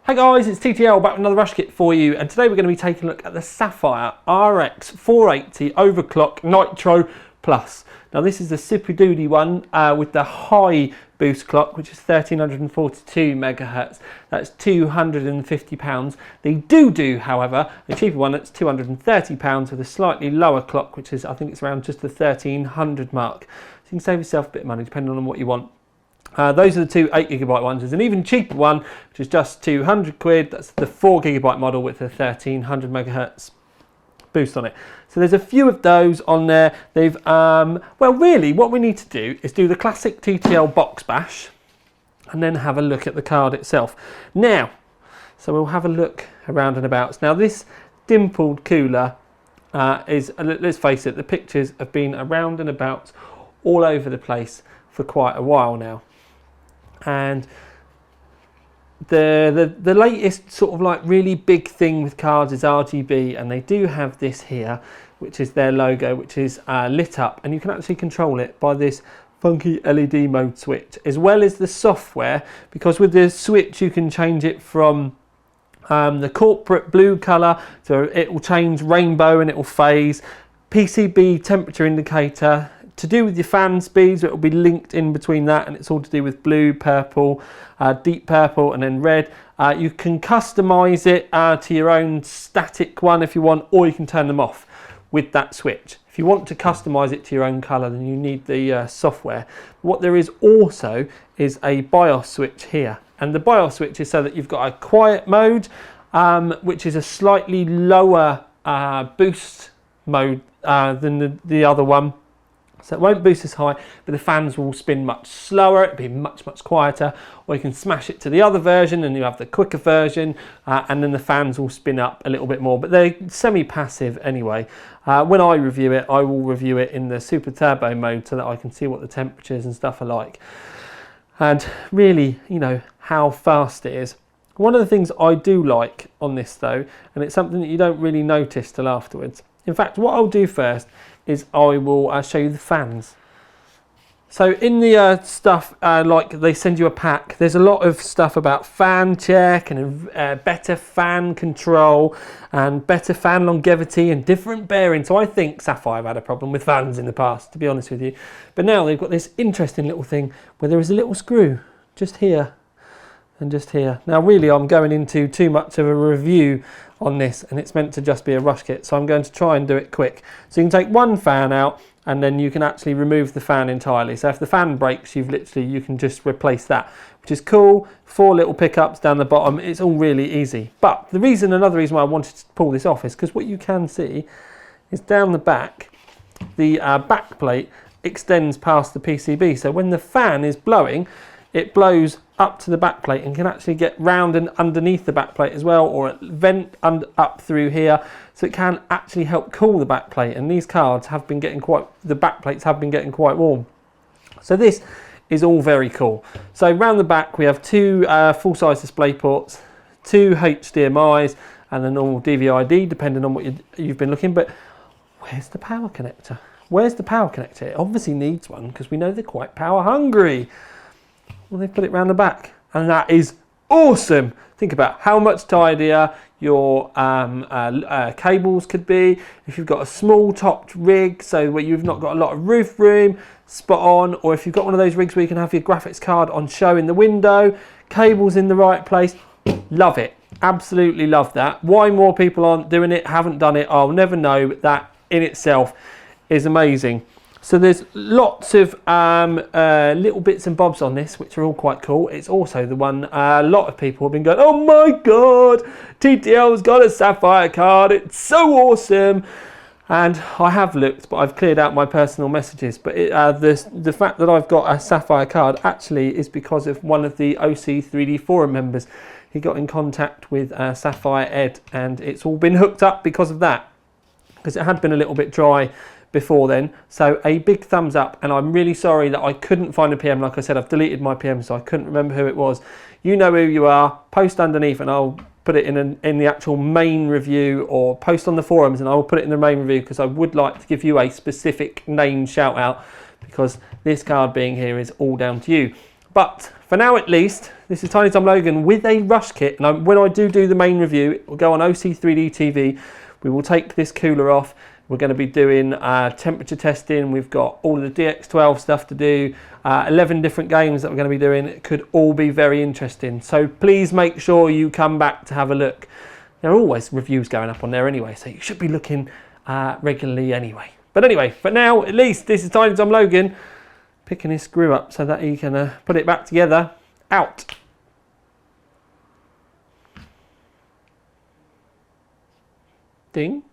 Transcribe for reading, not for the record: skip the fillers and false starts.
Hey guys, it's TTL back with another rush kit for you, and today we're going to be taking a look at the Sapphire RX480 overclock Nitro Plus. Now this is the super duty one with the high boost clock, which is 1342 megahertz. That's £250. They do, however, a cheaper one that's £230 with a slightly lower clock, which is, I think it's around just the 1300 mark. So you can save yourself a bit of money depending on what you want. Those are the two 8GB ones. There's an even cheaper one, which is just 200 quid. That's the 4GB model with the 1300 megahertz boost on it. So there's a few of those on there. They've, well, really what we need to do is do the classic TTL box bash and then have a look at the card itself. Now, so we'll have a look around and about. Now this dimpled cooler is, let's face it, the pictures have been around and about all over the place for quite a while now. And the latest sort of like really big thing with cards is RGB, and they do have this here, which is their logo, which is lit up, and you can actually control it by this funky LED mode switch, as well as the software, because with the switch you can change it from the corporate blue colour, so it will change rainbow and it will phase, PCB temperature indicator, to do with your fan speeds, it will be linked in between that, and it's all to do with blue, purple, deep purple, and then red. You can customize it to your own static one if you want, or you can turn them off with that switch. If you want to customize it to your own color, then you need the software. What there is also is a BIOS switch here, and the BIOS switch is so that you've got a quiet mode, which is a slightly lower boost mode than the other one. So it won't boost as high, but the fans will spin much slower, it'll be much quieter, or you can smash it to the other version and you have the quicker version, and then the fans will spin up a little bit more, but they're semi-passive anyway. When I review it, I will review it in the super turbo mode so that I can see what the temperatures and stuff are like. And really, you know, how fast it is. One of the things I do like on this though, and it's something that you don't really notice till afterwards. In fact, what I'll do first is I will show you the fans. So in the stuff, like they send you a pack, there's a lot of stuff about fan check and better fan control and better fan longevity and different bearings. So I think Sapphire have had a problem with fans in the past, to be honest with you. But now they've got this interesting little thing where there is a little screw just here and just here. Now really I'm going into too much of a review on this, and it's meant to just be a rush kit, so I'm going to try and do it quick. So you can take one fan out and then you can actually remove the fan entirely. So if the fan breaks, you can just replace that, which is cool. 4 little pickups down the bottom. It's all really easy. But another reason why I wanted to pull this off is because what you can see is down the back, the back plate extends past the PCB. So when the fan is blowing, it blows up to the back plate and can actually get round and underneath the back plate as well, or vent up through here, so it can actually help cool the back plate. And these cards have been getting the back plates have been getting quite warm. So this is all very cool. So round the back we have 2 full-size display ports, 2 HDMIs, and a normal DVI-D depending on what you've been looking. But where's the power connector? Where's the power connector? It obviously needs one because we know they're quite power hungry. Well, they put it round the back, and that is awesome. Think about how much tidier your cables could be if you've got a small topped rig, so where you've not got a lot of roof room, spot on. Or if you've got one of those rigs where you can have your graphics card on show in the window, cables in the right place. Love it, absolutely love that. Why more people aren't doing it, haven't done it, I'll never know, but that in itself is amazing. So there's lots of little bits and bobs on this, which are all quite cool. It's also the one a lot of people have been going, oh my god, TTL's got a Sapphire card, it's so awesome. And I have looked, but I've cleared out my personal messages. But the fact that I've got a Sapphire card actually is because of one of the OC 3D forum members. He got in contact with Sapphire Ed, and it's all been hooked up because of that, because it had been a little bit dry before then. So a big thumbs up, and I'm really sorry that I couldn't find a PM. Like I said, I've deleted my PM, so I couldn't remember who it was. You know who you are. Post underneath and I'll put it in the actual main review, or post on the forums and I will put it in the main review, because I would like to give you a specific name shout out, because this card being here is all down to you. But for now at least, this is Tiny Tom Logan with a rush kit. And when I do the main review, it will go on OC3D TV. We will take this cooler off. We're going to be doing temperature testing. We've got all of the DX12 stuff to do, 11 different games that we're going to be doing. It could all be very interesting. So please make sure you come back to have a look. There are always reviews going up on there anyway, so you should be looking regularly anyway. But anyway, for now, at least, this is Tiny Tom Logan picking his screw up so that he can put it back together. Out. Ding.